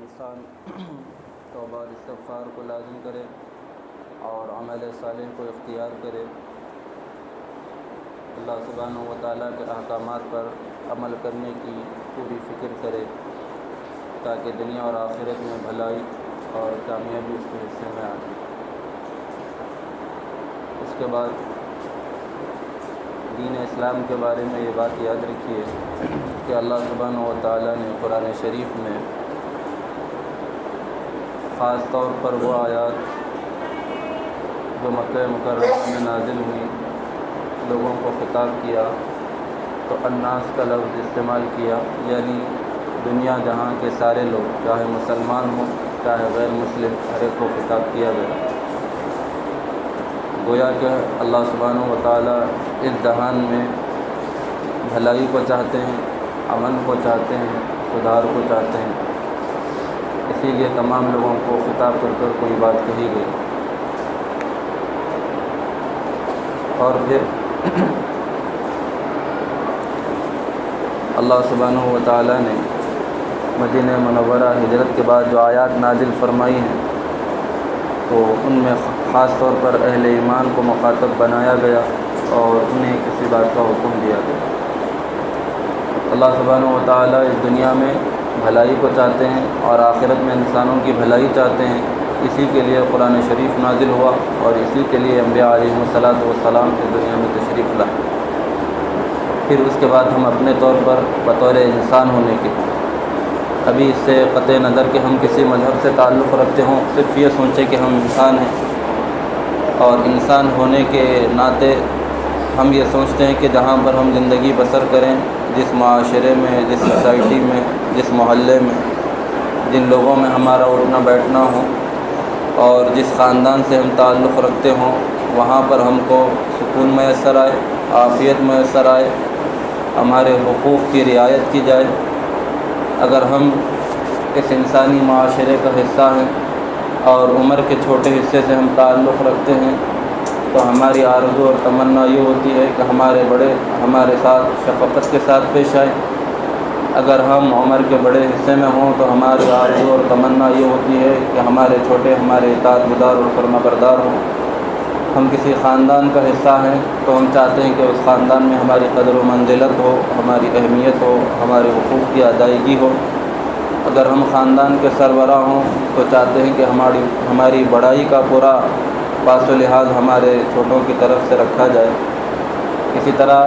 انسان توبہ اور استغفار کو لازم کرے اور عمل صالح کو اختیار کرے، اللہ سبحانہ و تعالیٰ کے احکامات پر عمل کرنے کی پوری فکر کرے تاکہ دنیا اور آخرت میں بھلائی اور کامیابی اس کے حصے میں آ جائے۔ اس کے بعد دین اسلام کے بارے میں یہ بات یاد رکھیے کہ اللہ سبحانہ و تعالیٰ نے قرآن شریف میں خاص طور پر وہ آیات جو مکہ مکرمہ میں نازل ہوئی لوگوں کو خطاب کیا تو الناس کا لفظ استعمال کیا، یعنی دنیا جہاں کے سارے لوگ، چاہے مسلمان ہوں چاہے غیر مسلم، ہر ایک کو خطاب کیا گیا۔ گویا کہ اللہ سبحانہ و تعالیٰ اس جہان میں بھلائی کو چاہتے ہیں، امن کو چاہتے ہیں، سدھار کو چاہتے ہیں، اسی لیے تمام لوگوں کو خطاب کر کر کوئی بات کہی گئی۔ اور پھر اللہ سبحانہ و تعالیٰ نے مدینہ منورہ ہجرت کے بعد جو آیات نازل فرمائی ہیں تو ان میں خاص طور پر اہل ایمان کو مخاطب بنایا گیا اور انہیں کسی بات کا حکم دیا گیا۔ اللہ سبحانہ و تعالیٰ اس دنیا میں بھلائی کو چاہتے ہیں اور آخرت میں انسانوں کی بھلائی چاہتے ہیں، اسی کے لیے قرآن شریف نازل ہوا اور اسی کے لیے انبیاء علیہم الصلاۃ والسلام اس دنیا میں تشریف لائے۔ پھر اس کے بعد ہم اپنے طور پر بطور انسان ہونے کے، ابھی اس سے قطع نظر کہ ہم کسی مذہب سے تعلق رکھتے ہوں، صرف یہ سوچیں کہ ہم انسان ہیں، اور انسان ہونے کے ناطے ہم یہ سوچتے ہیں کہ جہاں پر ہم زندگی بسر کریں، جس معاشرے میں، جس سوسائٹی میں، جس محلے میں، جن لوگوں میں ہمارا اٹھنا بیٹھنا ہو اور جس خاندان سے ہم تعلق رکھتے ہوں، وہاں پر ہم کو سکون میسر آئے، عافیت میسر آئے، ہمارے حقوق کی رعایت کی جائے۔ اگر ہم اس انسانی معاشرے کا حصہ ہیں اور عمر کے چھوٹے حصے سے ہم تعلق رکھتے ہیں تو ہماری آرزو اور تمنا یہ ہوتی ہے کہ ہمارے بڑے ہمارے ساتھ شفقت کے ساتھ پیش آئیں۔ اگر ہم عمر کے بڑے حصے میں ہوں تو ہماری آرزو اور تمنا یہ ہوتی ہے کہ ہمارے چھوٹے ہمارے اطاعت گزار اور فرما بردار ہوں۔ ہم کسی خاندان کا حصہ ہیں تو ہم چاہتے ہیں کہ اس خاندان میں ہماری قدر و منزلت ہو، ہماری اہمیت ہو، ہمارے حقوق کی ادائیگی ہو۔ اگر ہم خاندان کے سربراہ ہوں تو چاہتے ہیں کہ ہماری بڑائی کا پورا پاس و لحاظ ہمارے چھوٹوں کی طرف سے رکھا جائے۔ اسی طرح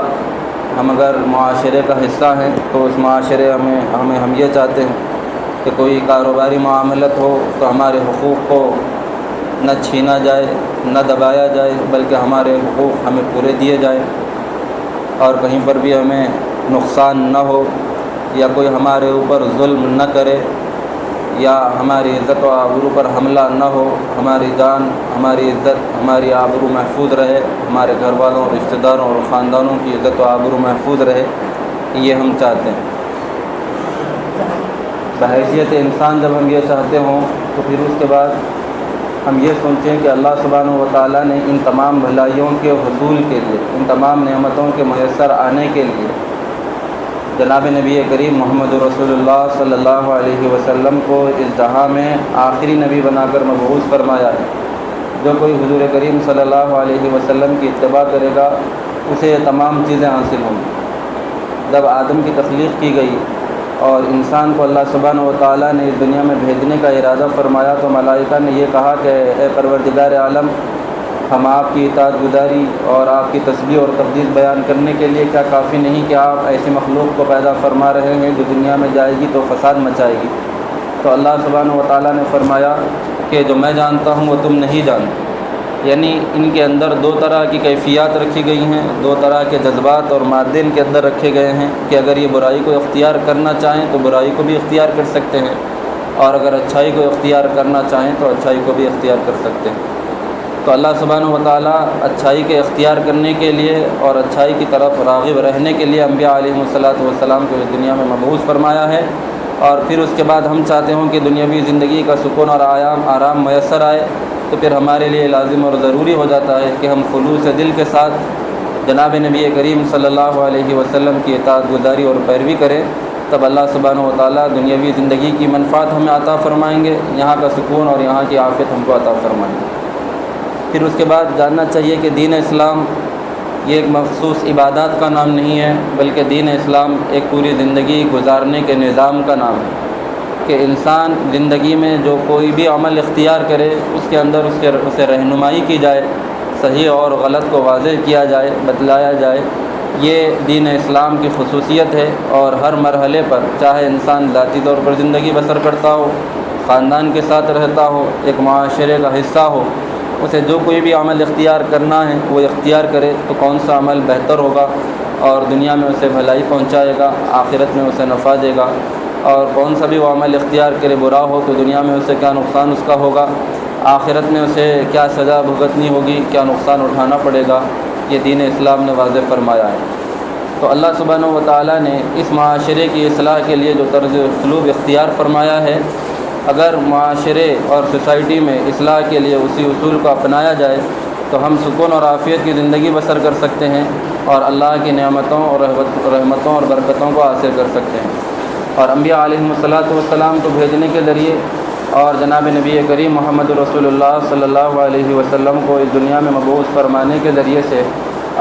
ہم اگر معاشرے کا حصہ ہیں تو اس معاشرے ہم یہ چاہتے ہیں کہ کوئی کاروباری معاملت ہو تو ہمارے حقوق کو نہ چھینا جائے، نہ دبایا جائے، بلکہ ہمارے حقوق ہمیں پورے دیے جائیں اور کہیں پر بھی ہمیں نقصان نہ ہو یا کوئی ہمارے اوپر ظلم نہ کرے یا ہماری عزت و آبرو پر حملہ نہ ہو، ہماری جان، ہماری عزت، ہماری آبرو محفوظ رہے، ہمارے گھر والوں، رشتہ داروں اور خاندانوں کی عزت و آبرو محفوظ رہے، یہ ہم چاہتے ہیں۔ بحیثیت انسان جب ہم یہ چاہتے ہوں تو پھر اس کے بعد ہم یہ سوچیں کہ اللہ سبحانہ و تعالیٰ نے ان تمام بھلائیوں کے حصول کے لیے، ان تمام نعمتوں کے میسر آنے کے لیے جناب نبی کریم محمد رسول اللہ صلی اللہ علیہ وسلم کو اس جہاں میں آخری نبی بنا کر مبعوث فرمایا ہے۔ جو کوئی حضور کریم صلی اللہ علیہ وسلم کی اتباع کرے گا اسے یہ تمام چیزیں حاصل ہوں گی۔ جب آدم کی تخلیق کی گئی اور انسان کو اللہ سبحانہ و تعالیٰ نے اس دنیا میں بھیجنے کا ارادہ فرمایا تو ملائکہ نے یہ کہا کہ اے پروردگار عالم، ہم آپ کی اطاعت گزاری اور آپ کی تسبیح اور تقدیس بیان کرنے کے لیے کیا کافی نہیں کہ آپ ایسی مخلوق کو پیدا فرما رہے ہیں جو دنیا میں جائے گی تو فساد مچائے گی؟ تو اللہ سبحانہ و تعالیٰ نے فرمایا کہ جو میں جانتا ہوں وہ تم نہیں جانتے، یعنی ان کے اندر دو طرح کی کیفیات رکھی گئی ہیں، دو طرح کے جذبات اور مادے ان کے اندر رکھے گئے ہیں کہ اگر یہ برائی کو اختیار کرنا چاہیں تو برائی کو بھی اختیار کر سکتے ہیں، اور اگر اچھائی کو اختیار کرنا چاہیں تو اچھائی کو بھی اختیار کر سکتے ہیں۔ تو اللہ سبحانہ و تعالیٰ اچھائی کے اختیار کرنے کے لیے اور اچھائی کی طرف راغب رہنے کے لیے انبیاء علیہم الصلاۃ والسلام کو اس دنیا میں مبعوث فرمایا ہے، اور پھر اس کے بعد ہم چاہتے ہوں کہ دنیاوی زندگی کا سکون اور آرام میسر آئے تو پھر ہمارے لیے لازم اور ضروری ہو جاتا ہے کہ ہم خلوص دل کے ساتھ جناب نبی کریم صلی اللہ علیہ وسلم کی اطاعت گزاری اور پیروی کریں، تب اللہ سبحانہ و تعالیٰ دنیاوی زندگی کی منفعت ہمیں عطا فرمائیں گے، یہاں کا سکون اور یہاں کی عافیت ہم کو عطا فرمائیں گے۔ پھر اس کے بعد جاننا چاہیے کہ دین اسلام یہ ایک مخصوص عبادات کا نام نہیں ہے، بلکہ دین اسلام ایک پوری زندگی گزارنے کے نظام کا نام ہے کہ انسان زندگی میں جو کوئی بھی عمل اختیار کرے اس کے اندر اسے رہنمائی کی جائے، صحیح اور غلط کو واضح کیا جائے، بتلایا جائے۔ یہ دین اسلام کی خصوصیت ہے، اور ہر مرحلے پر چاہے انسان ذاتی طور پر زندگی بسر کرتا ہو، خاندان کے ساتھ رہتا ہو، ایک معاشرے کا حصہ ہو، اسے جو کوئی بھی عمل اختیار کرنا ہے وہ اختیار کرے تو کون سا عمل بہتر ہوگا اور دنیا میں اسے بھلائی پہنچائے گا، آخرت میں اسے نفع دے گا، اور کون سا بھی وہ عمل اختیار کرے برا ہو تو دنیا میں اسے کیا نقصان اس کا ہوگا، آخرت میں اسے کیا سزا بھگتنی ہوگی، کیا نقصان اٹھانا پڑے گا، یہ دین اسلام نے واضح فرمایا ہے۔ تو اللہ سبحانہ و تعالیٰ نے اس معاشرے کی اصلاح کے لیے جو طرز اسلوب اختیار فرمایا ہے، اگر معاشرے اور سوسائٹی میں اصلاح کے لیے اسی اصول کو اپنایا جائے تو ہم سکون اور عافیت کی زندگی بسر کر سکتے ہیں اور اللہ کی نعمتوں اور رحمتوں اور برکتوں کو حاصل کر سکتے ہیں۔ اور انبیاء علیہم الصلاۃ کو بھیجنے کے ذریعے اور جناب نبی کریم محمد رسول اللہ صلی اللہ علیہ وسلم کو اس دنیا میں مبعوث فرمانے کے ذریعے سے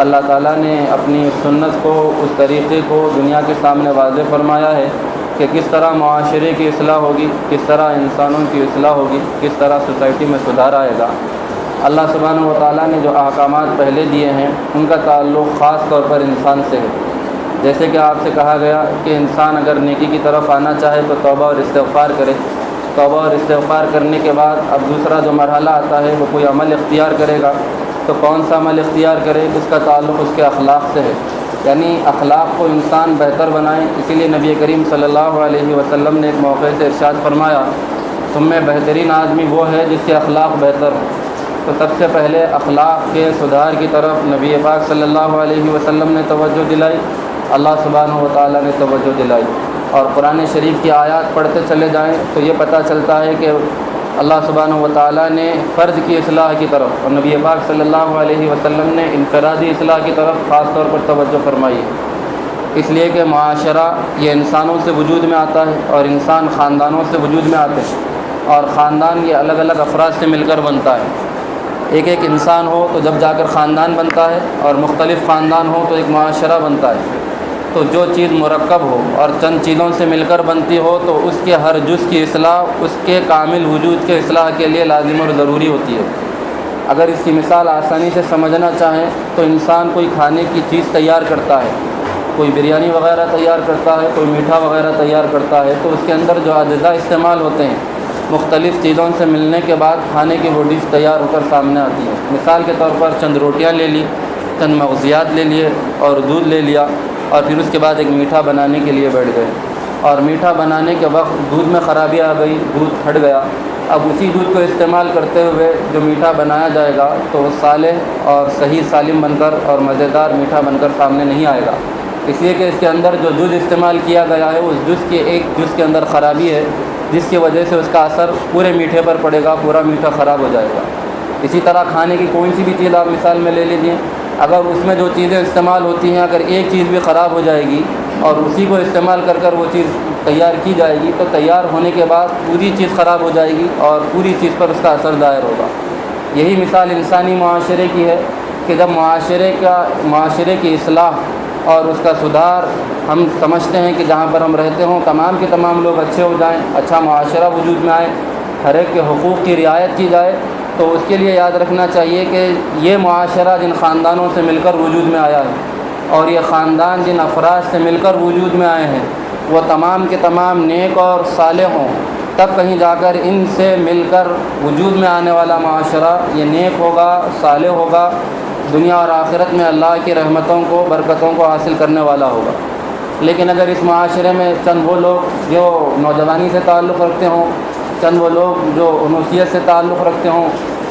اللہ تعالیٰ نے اپنی سنت کو، اس طریقے کو دنیا کے سامنے واضح فرمایا ہے کہ کس طرح معاشرے کی اصلاح ہوگی، کس طرح انسانوں کی اصلاح ہوگی، کس طرح سوسائٹی میں سدھار آئے گا۔ اللہ سبحانہ و تعالیٰ نے جو احکامات پہلے دیے ہیں ان کا تعلق خاص طور پر انسان سے ہے۔ جیسے کہ آپ سے کہا گیا کہ انسان اگر نیکی کی طرف آنا چاہے تو توبہ اور استغفار کرے، توبہ اور استغفار کرنے کے بعد اب دوسرا جو مرحلہ آتا ہے وہ کوئی عمل اختیار کرے گا، تو کون سا عمل اختیار کرے، اس کا تعلق اس کے اخلاق سے ہے، یعنی اخلاق کو انسان بہتر بنائے۔ اسی لیے نبی کریم صلی اللہ علیہ وسلم نے ایک موقع سے ارشاد فرمایا، تم میں بہترین آدمی وہ ہے جس کے اخلاق بہتر ہوں۔ تو سب سے پہلے اخلاق کے سدھار کی طرف نبی پاک صلی اللہ علیہ وسلم نے توجہ دلائی، اللہ سبحانہ و تعالیٰ نے توجہ دلائی۔ اور قرآن شریف کی آیات پڑھتے چلے جائیں تو یہ پتہ چلتا ہے کہ اللہ سبحانہ و تعالیٰ نے فرد کی اصلاح کی طرف اور نبی پاک صلی اللہ علیہ وسلم نے انفرادی اصلاح کی طرف خاص طور پر توجہ فرمائی ہے، اس لیے کہ معاشرہ یہ انسانوں سے وجود میں آتا ہے اور انسان خاندانوں سے وجود میں آتے ہیں، اور خاندان یہ الگ الگ افراد سے مل کر بنتا ہے۔ ایک ایک انسان ہو تو جب جا کر خاندان بنتا ہے، اور مختلف خاندان ہو تو ایک معاشرہ بنتا ہے۔ تو جو چیز مرکب ہو اور چند چیزوں سے مل کر بنتی ہو تو اس کے ہر جز کی اصلاح اس کے کامل وجود کے اصلاح کے لیے لازم اور ضروری ہوتی ہے۔ اگر اس کی مثال آسانی سے سمجھنا چاہیں تو انسان کوئی کھانے کی چیز تیار کرتا ہے، کوئی بریانی وغیرہ تیار کرتا ہے، کوئی میٹھا وغیرہ تیار کرتا ہے، تو اس کے اندر جو اجزاء استعمال ہوتے ہیں مختلف چیزوں سے ملنے کے بعد کھانے کی وہ ڈش تیار ہو کر سامنے آتی ہے۔ مثال کے طور پر چند روٹیاں لے لی، چند مغزیات لے لیے اور دودھ لے لیا، اور پھر اس کے بعد ایک میٹھا بنانے کے لیے بیٹھ گئے، اور میٹھا بنانے کے وقت دودھ میں خرابی آ گئی، دودھ پھٹ گیا۔ اب اسی دودھ کو استعمال کرتے ہوئے جو میٹھا بنایا جائے گا تو وہ صالح اور صحیح سالم بن کر اور مزیدار میٹھا بن کر سامنے نہیں آئے گا، اس لیے کہ اس کے اندر جو جز استعمال کیا گیا ہے اس جز کے ایک جز کے اندر خرابی ہے، جس کی وجہ سے اس کا اثر پورے میٹھے پر پڑے گا، پورا میٹھا خراب ہو جائے گا۔ اسی طرح کھانے کی کوئی سی بھی چیز آپ مثال میں لے لیجیے، اگر اس میں جو چیزیں استعمال ہوتی ہیں اگر ایک چیز بھی خراب ہو جائے گی اور اسی کو استعمال کر کر وہ چیز تیار کی جائے گی تو تیار ہونے کے بعد پوری چیز خراب ہو جائے گی اور پوری چیز پر اس کا اثر ظاہر ہوگا۔ یہی مثال انسانی معاشرے کی ہے کہ جب معاشرے کی اصلاح اور اس کا سدھار ہم سمجھتے ہیں کہ جہاں پر ہم رہتے ہوں تمام کے تمام لوگ اچھے ہو جائیں، اچھا معاشرہ وجود میں آئے، ہر ایک کے حقوق کی رعایت کی جائے، تو اس کے لیے یاد رکھنا چاہیے کہ یہ معاشرہ جن خاندانوں سے مل کر وجود میں آیا ہے اور یہ خاندان جن افراد سے مل کر وجود میں آئے ہیں وہ تمام کے تمام نیک اور صالح ہوں، تب کہیں جا کر ان سے مل کر وجود میں آنے والا معاشرہ یہ نیک ہوگا، صالح ہوگا، دنیا اور آخرت میں اللہ کی رحمتوں کو، برکتوں کو حاصل کرنے والا ہوگا۔ لیکن اگر اس معاشرے میں چند وہ لوگ جو نوجوانی سے تعلق رکھتے ہوں، چند وہ لوگ جو انوثیت سے تعلق رکھتے ہوں،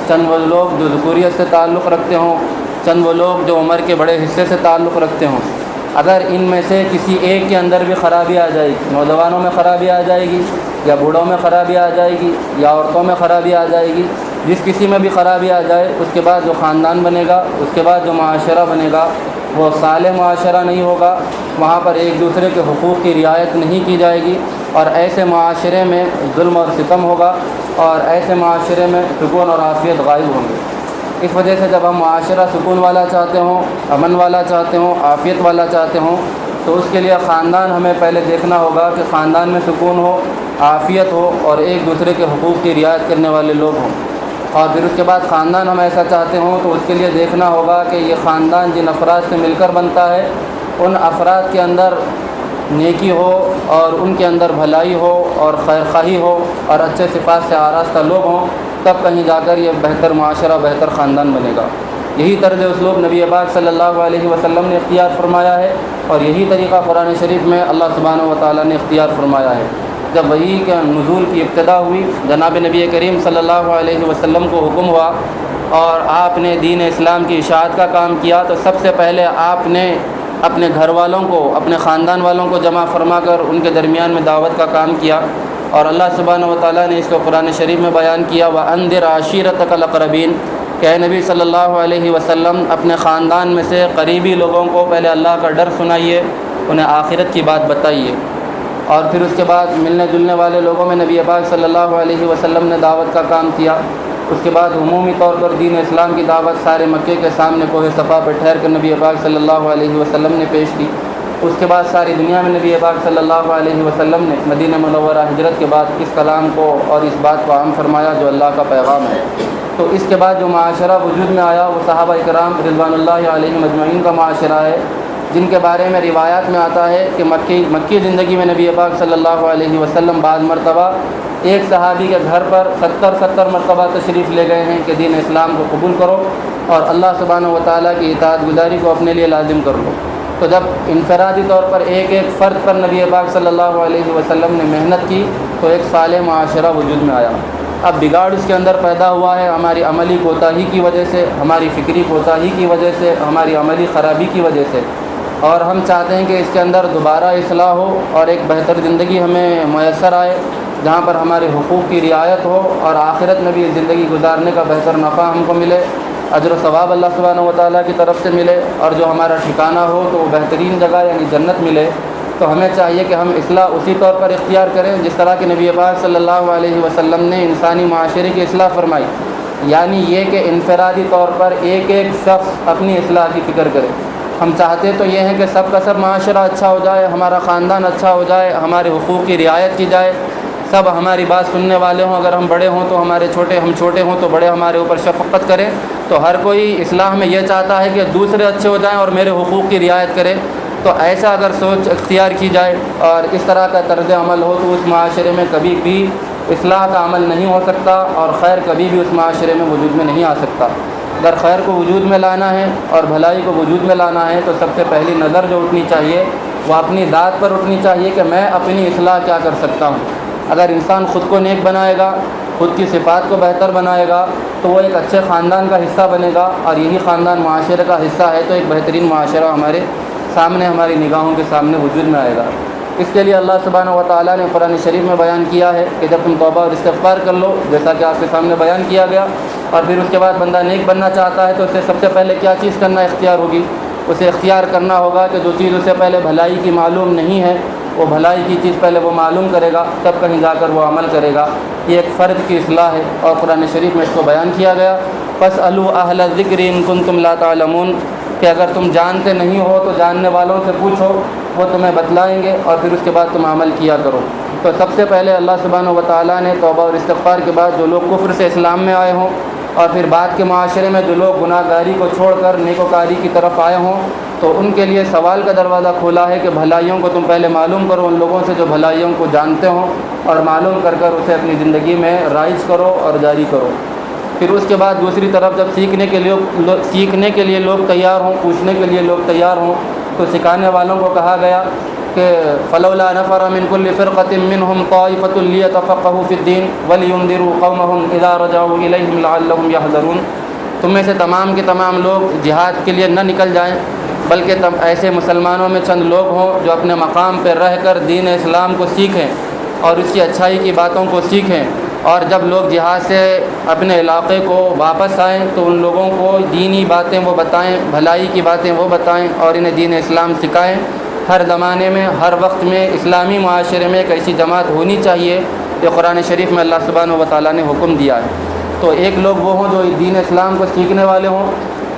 چند وہ لوگ جو ذکوریت سے تعلق رکھتے ہوں، چند وہ لوگ جو عمر کے بڑے حصے سے تعلق رکھتے ہوں، اگر ان میں سے کسی ایک کے اندر بھی خرابی آ جائے گی، نوجوانوں میں خرابی آ جائے گی یا بوڑھوں میں خرابی آ جائے گی یا عورتوں میں خرابی آ جائے گی، جس کسی میں بھی خرابی آ جائے اس کے بعد جو خاندان بنے گا، اس کے بعد جو معاشرہ بنے گا، وہ صالح معاشرہ نہیں ہوگا، وہاں پر ایک دوسرے کے حقوق کی رعایت نہیں کی جائے گی، اور ایسے معاشرے میں ظلم اور ستم ہوگا، اور ایسے معاشرے میں سکون اور عافیت غائب ہوں گے۔ اس وجہ سے جب ہم معاشرہ سکون والا چاہتے ہوں، امن والا چاہتے ہوں، عافیت والا چاہتے ہوں، تو اس کے لیے خاندان ہمیں پہلے دیکھنا ہوگا کہ خاندان میں سکون ہو، عافیت ہو، اور ایک دوسرے کے حقوق کی رعایت کرنے والے لوگ ہوں۔ اور پھر اس کے بعد خاندان ہم ایسا چاہتے ہوں تو اس کے لیے دیکھنا ہوگا کہ یہ خاندان جن افراد سے مل کر بنتا ہے، ان افراد کے اندر نیکی ہو، اور ان کے اندر بھلائی ہو، اور خیر خواہی ہو، اور اچھے صفات سے آراستہ لوگ ہوں، تب کہیں جا کر یہ بہتر معاشرہ، بہتر خاندان بنے گا۔ یہی طرز اسلوب نبی پاک صلی اللہ علیہ وسلم نے اختیار فرمایا ہے، اور یہی طریقہ قرآن شریف میں اللہ سبحانہ و تعالیٰ نے اختیار فرمایا ہے۔ جب وحی کے نزول کی ابتدا ہوئی، جناب نبی کریم صلی اللہ علیہ وسلم کو حکم ہوا اور آپ نے دین اسلام کی اشاعت کا کام کیا، تو سب سے پہلے آپ نے اپنے گھر والوں کو، اپنے خاندان والوں کو جمع فرما کر ان کے درمیان میں دعوت کا کام کیا، اور اللہ سبحانہ و تعالیٰ نے اس کو قرآن شریف میں بیان کیا، وَأَنذِرْ عَشِيرَتَكَ الْأَقْرَبِينَ، کہ اے نبی صلی اللہ علیہ وسلم اپنے خاندان میں سے قریبی لوگوں کو پہلے اللہ کا ڈر سنائیے، انہیں آخرت کی بات بتائیے۔ اور پھر اس کے بعد ملنے جلنے والے لوگوں میں نبی پاک صلی اللہ علیہ وسلم نے دعوت کا کام کیا۔ اس کے بعد عمومی طور پر دین اسلام کی دعوت سارے مکے کے سامنے کوہ صفا پر ٹھہر کر نبی پاک صلی اللہ علیہ وسلم نے پیش کی۔ اس کے بعد ساری دنیا میں نبی پاک صلی اللہ علیہ وسلم نے مدینہ منورہ ہجرت کے بعد اس کلام کو اور اس بات کو عام فرمایا جو اللہ کا پیغام ہے۔ تو اس کے بعد جو معاشرہ وجود میں آیا وہ صحابہ کرام رضوان اللہ علیہم اجمعین کا معاشرہ ہے، جن کے بارے میں روایات میں آتا ہے کہ مکی زندگی میں نبی پاک صلی اللہ علیہ وسلم بعض مرتبہ ایک صحابی کے گھر پر 70 مرتبہ تشریف لے گئے ہیں کہ دین اسلام کو قبول کرو اور اللہ سبحانہ و تعالیٰ کی اطاعت گزاری کو اپنے لیے لازم کر لو۔ تو جب انفرادی طور پر ایک ایک فرد پر نبی پاک صلی اللہ علیہ وسلم نے محنت کی تو ایک صالح معاشرہ وجود میں آیا۔ اب بگاڑ اس کے اندر پیدا ہوا ہے ہماری عملی کوتاہی کی وجہ سے، ہماری فکری کوتاہی کی وجہ سے، ہماری عملی خرابی کی وجہ سے، اور ہم چاہتے ہیں کہ اس کے اندر دوبارہ اصلاح ہو اور ایک بہتر زندگی ہمیں میسر آئے جہاں پر ہمارے حقوق کی رعایت ہو اور آخرت میں بھی زندگی گزارنے کا بہتر نفع ہم کو ملے، اجر و ثواب اللہ سبحانہ و تعالیٰ کی طرف سے ملے، اور جو ہمارا ٹھکانہ ہو تو وہ بہترین جگہ یعنی جنت ملے۔ تو ہمیں چاہیے کہ ہم اصلاح اسی طور پر اختیار کریں جس طرح کہ نبی پاک صلی اللہ علیہ وسلم نے انسانی معاشرے کی اصلاح فرمائی، یعنی یہ کہ انفرادی طور پر ایک ایک شخص اپنی اصلاح کی فکر کرے۔ ہم چاہتے تو یہ ہیں کہ سب کا سب معاشرہ اچھا ہو جائے، ہمارا خاندان اچھا ہو جائے، ہمارے حقوق کی رعایت کی جائے، سب ہماری بات سننے والے ہوں، اگر ہم بڑے ہوں تو ہم چھوٹے ہوں تو بڑے ہمارے اوپر شفقت کریں۔ تو ہر کوئی اصلاح میں یہ چاہتا ہے کہ دوسرے اچھے ہو جائیں اور میرے حقوق کی رعایت کرے۔ تو ایسا اگر سوچ اختیار کی جائے اور اس طرح کا طرز عمل ہو تو اس معاشرے میں کبھی بھی اصلاح کا عمل نہیں ہو سکتا اور خیر کبھی بھی اس معاشرے میں وجود میں نہیں آ سکتا۔ اگر خیر کو وجود میں لانا ہے اور بھلائی کو وجود میں لانا ہے تو سب سے پہلی نظر جو اٹھنی چاہیے وہ اپنی ذات پر اٹھنی چاہیے کہ میں اپنی اصلاح کیا کر سکتا ہوں۔ اگر انسان خود کو نیک بنائے گا، خود کی صفات کو بہتر بنائے گا تو وہ ایک اچھے خاندان کا حصہ بنے گا، اور یہی خاندان معاشرے کا حصہ ہے تو ایک بہترین معاشرہ ہمارے سامنے، ہماری نگاہوں کے سامنے وجود میں آئے گا۔ اس کے لیے اللہ سبحانہ و تعالیٰ نے قرآن شریف میں بیان کیا ہے کہ جب تم توبہ اور استغفار کر لو، جیسا کہ آپ کے سامنے بیان کیا گیا، اور پھر اس کے بعد بندہ نیک بننا چاہتا ہے تو اسے سب سے پہلے کیا چیز کرنا اختیار ہوگی؟ اسے اختیار کرنا ہوگا کہ جو چیز اسے پہلے بھلائی کی معلوم نہیں ہے وہ بھلائی کی چیز پہلے وہ معلوم کرے گا، تب کہیں جا کر وہ عمل کرے گا۔ یہ ایک فرد کی اصلاح ہے اور قرآن شریف میں اس کو بیان کیا گیا، فَاسْأَلُوا أَهْلَ الذِّكْرِ إِن كُنتُمْ لَا تَعْلَمُونَ، کہ اگر تم جانتے نہیں ہو تو جاننے والوں سے پوچھو، وہ تمہیں بتلائیں گے اور پھر اس کے بعد تم عمل کیا کرو۔ تو سب سے پہلے اللہ سبحانہ و تعالیٰ نے توبہ اور استغفار کے بعد جو لوگ کفر سے اسلام میں آئے ہوں اور پھر بعد کے معاشرے میں جو لوگ گناہ گاری کو چھوڑ کر نیکوکاری کی طرف آئے ہوں تو ان کے لیے سوال کا دروازہ کھولا ہے کہ بھلائیوں کو تم پہلے معلوم کرو ان لوگوں سے جو بھلائیوں کو جانتے ہوں، اور معلوم کر کر اسے اپنی زندگی میں رائج کرو اور جاری کرو۔ پھر اس کے بعد دوسری طرف جب سیکھنے کے لیے لوگ تیار ہوں، پوچھنے کے لیے لوگ تیار ہوں تو سکھانے والوں کو کہا گیا کہ فلولا نفر من كل فرقة منهم طائفة ليتفقهوا في الدين ولينذروا قومهم اذا رجعوا اليهم لعلهم يحذرون۔ تم میں سے تمام کے تمام لوگ جہاد کے لیے نہ نکل جائیں بلکہ ایسے مسلمانوں میں چند لوگ ہوں جو اپنے مقام پر رہ کر دین اسلام کو سیکھیں اور اس کی اچھائی کی باتوں کو سیکھیں اور جب لوگ جہاد سے اپنے علاقے کو واپس آئیں تو ان لوگوں کو دینی باتیں وہ بتائیں، بھلائی کی باتیں وہ بتائیں اور انہیں دین اسلام سکھائیں۔ ہر زمانے میں، ہر وقت میں اسلامی معاشرے میں ایک ایسی جماعت ہونی چاہیے، یہ قرآن شریف میں اللہ سبحانہ و تعالیٰ نے حکم دیا ہے۔ تو ایک لوگ وہ ہوں جو دین اسلام کو سیکھنے والے ہوں،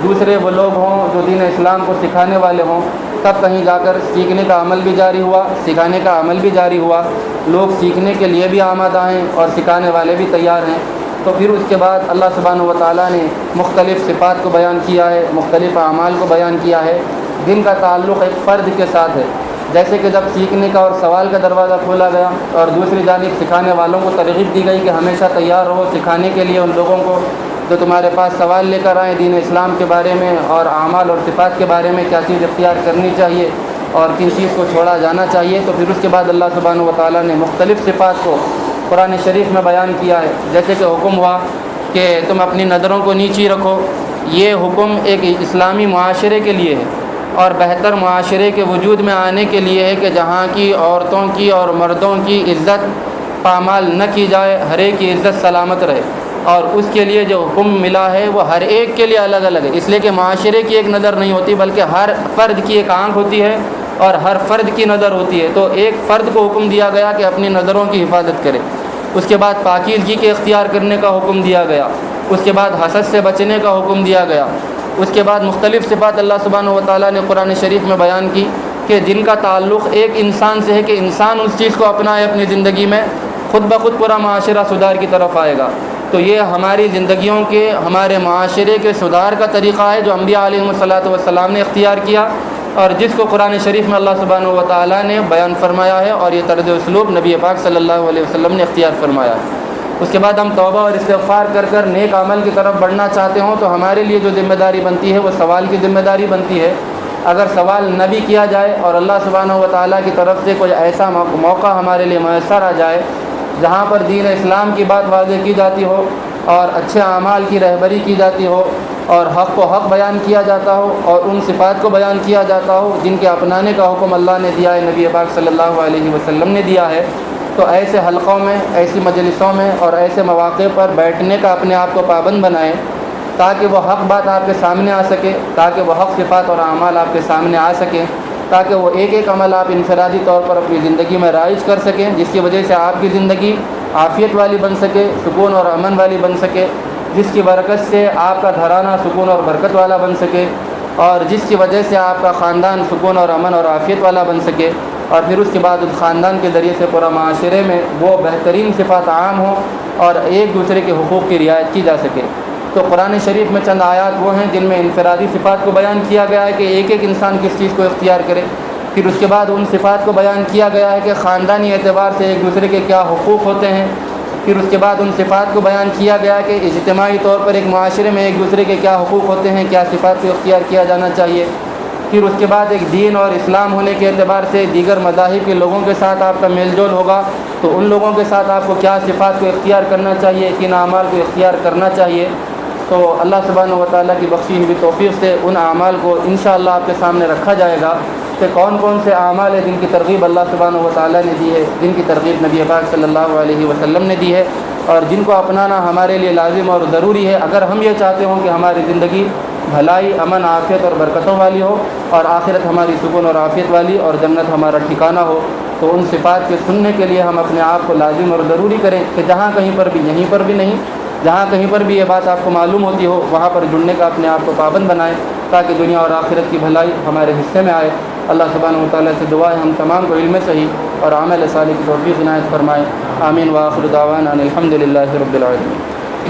دوسرے وہ لوگ ہوں جو دین اسلام کو سکھانے والے ہوں، تب کہیں جا کر سیکھنے کا عمل بھی جاری ہوا، سکھانے کا عمل بھی جاری ہوا، لوگ سیکھنے کے لیے بھی آمادہ ہیں اور سکھانے والے بھی تیار ہیں۔ تو پھر اس کے بعد اللہ سبحانہ و تعالیٰ نے مختلف صفات کو بیان کیا ہے، مختلف اعمال کو بیان کیا ہے جن کا تعلق ایک فرد کے ساتھ ہے۔ جیسے کہ جب سیکھنے کا اور سوال کا دروازہ کھولا گیا اور دوسری جانب سکھانے والوں کو ترغیب دی گئی کہ ہمیشہ تیار رہو سکھانے کے لیے ان لوگوں کو جو تمہارے پاس سوال لے کر آئیں دین اسلام کے بارے میں اور اعمال اور صفات کے بارے میں، کیا چیز اختیار کرنی چاہیے اور کن چیز کو چھوڑا جانا چاہیے۔ تو پھر اس کے بعد اللہ سبحانہ و تعالیٰ نے مختلف صفات کو قرآن شریف میں بیان کیا ہے، جیسے کہ حکم ہوا کہ تم اپنی نظروں کو نیچی رکھو۔ یہ حکم ایک اسلامی معاشرے کے لیے ہے اور بہتر معاشرے کے وجود میں آنے کے لیے ہے کہ جہاں کی عورتوں کی اور مردوں کی عزت پامال نہ کی جائے، ہر ایک کی عزت سلامت رہے، اور اس کے لیے جو حکم ملا ہے وہ ہر ایک کے لیے الگ الگ ہے، اس لیے کہ معاشرے کی ایک نظر نہیں ہوتی بلکہ ہر فرد کی ایک آنکھ ہوتی ہے اور ہر فرد کی نظر ہوتی ہے۔ تو ایک فرد کو حکم دیا گیا کہ اپنی نظروں کی حفاظت کرے، اس کے بعد پاکیزگی کے اختیار کرنے کا حکم دیا گیا، اس کے بعد حسد سے بچنے کا حکم دیا گیا، اس کے بعد مختلف صفات اللہ سبحانہ و تعالیٰ نے قرآن شریف میں بیان کی کہ جن کا تعلق ایک انسان سے ہے کہ انسان اس چیز کو اپنائے اپنی زندگی میں، خود بخود پورا معاشرہ سدھار کی طرف آئے گا۔ تو یہ ہماری زندگیوں کے، ہمارے معاشرے کے سدھار کا طریقہ ہے جو انبیاء علیہ الصلاۃ والسلام نے اختیار کیا اور جس کو قرآن شریف میں اللہ سبحانہ و تعالیٰ نے بیان فرمایا ہے، اور یہ طرز اسلوب نبی پاک صلی اللہ علیہ وسلم نے اختیار فرمایا ہے۔ اس کے بعد ہم توبہ اور استغفار کر کر نیک عمل کی طرف بڑھنا چاہتے ہوں تو ہمارے لیے جو ذمہ داری بنتی ہے وہ سوال کی ذمہ داری بنتی ہے۔ اگر سوال نہ بھی کیا جائے اور اللہ سبحانہ و تعالیٰ کی طرف سے کوئی ایسا موقع ہمارے لیے میسر آ جائے جہاں پر دین اسلام کی بات واضح کی جاتی ہو اور اچھے اعمال کی رہبری کی جاتی ہو اور حق کو حق بیان کیا جاتا ہو اور ان صفات کو بیان کیا جاتا ہو جن کے اپنانے کا حکم اللہ نے دیا ہے، نبی پاک صلی اللہ علیہ وسلم نے دیا ہے، تو ایسے حلقوں میں، ایسی مجلسوں میں اور ایسے مواقع پر بیٹھنے کا اپنے آپ کو پابند بنائیں تاکہ وہ حق بات آپ کے سامنے آ سکے، تاکہ وہ حق صفات اور اعمال آپ کے سامنے آ سکیں، تاکہ وہ ایک ایک عمل آپ انفرادی طور پر اپنی زندگی میں رائج کر سکیں جس کی وجہ سے آپ کی زندگی عافیت والی بن سکے، سکون اور امن والی بن سکے، جس کی برکت سے آپ کا گھرانہ سکون اور برکت والا بن سکے اور جس کی وجہ سے آپ کا خاندان سکون اور امن اور عافیت والا بن سکے، اور پھر اس کے بعد اس خاندان کے ذریعے سے پورا معاشرے میں وہ بہترین صفات عام ہوں اور ایک دوسرے کے حقوق کی رعایت کی جا سکے۔ تو قرآن شریف میں چند آیات وہ ہیں جن میں انفرادی صفات کو بیان کیا گیا ہے کہ ایک ایک انسان کس چیز کو اختیار کرے، پھر اس کے بعد ان صفات کو بیان کیا گیا ہے کہ خاندانی اعتبار سے ایک دوسرے کے کیا حقوق ہوتے ہیں، پھر اس کے بعد ان صفات کو بیان کیا گیا کہ اجتماعی طور پر ایک معاشرے میں ایک دوسرے کے کیا حقوق ہوتے ہیں، کیا صفات کو اختیار کیا جانا چاہیے، پھر اس کے بعد ایک دین اور اسلام ہونے کے اعتبار سے دیگر مذاہب کے لوگوں کے ساتھ آپ کا میل جول ہوگا تو ان لوگوں کے ساتھ آپ کو کیا صفات کو اختیار کرنا چاہیے، کن اعمال کو اختیار کرنا چاہیے۔ تو اللہ سبحانہ و تعالیٰ کی بخشی ہوئی توفیق سے ان اعمال کو انشاءاللہ آپ کے سامنے رکھا جائے گا کہ کون کون سے اعمال ہیں جن کی ترغیب اللہ سبحانہ و تعالیٰ نے دی ہے، جن کی ترغیب نبی پاک صلی اللہ علیہ وسلم نے دی ہے اور جن کو اپنانا ہمارے لیے لازم اور ضروری ہے اگر ہم یہ چاہتے ہوں کہ ہماری زندگی بھلائی، امن، عافیت اور برکتوں والی ہو اور آخرت ہماری سکون اور عافیت والی اور جنت ہمارا ٹھکانہ ہو۔ تو ان صفات کے سننے کے لیے ہم اپنے آپ کو لازم اور ضروری کریں کہ جہاں کہیں پر بھی، یہیں پر بھی نہیں، جہاں کہیں پر بھی یہ بات آپ کو معلوم ہوتی ہو وہاں پر جڑنے کا اپنے آپ کو پابند بنائیں تاکہ دنیا اور آخرت کی بھلائی ہمارے حصے میں آئے۔ اللہ سبحانہ و تعالیٰ سے دعا ہے ہم تمام کو علم صحیح اور عمل صالح کی توفیق عنایت فرمائے۔ آمین وآخر دعوانا ان الحمد للہ رب العالمین۔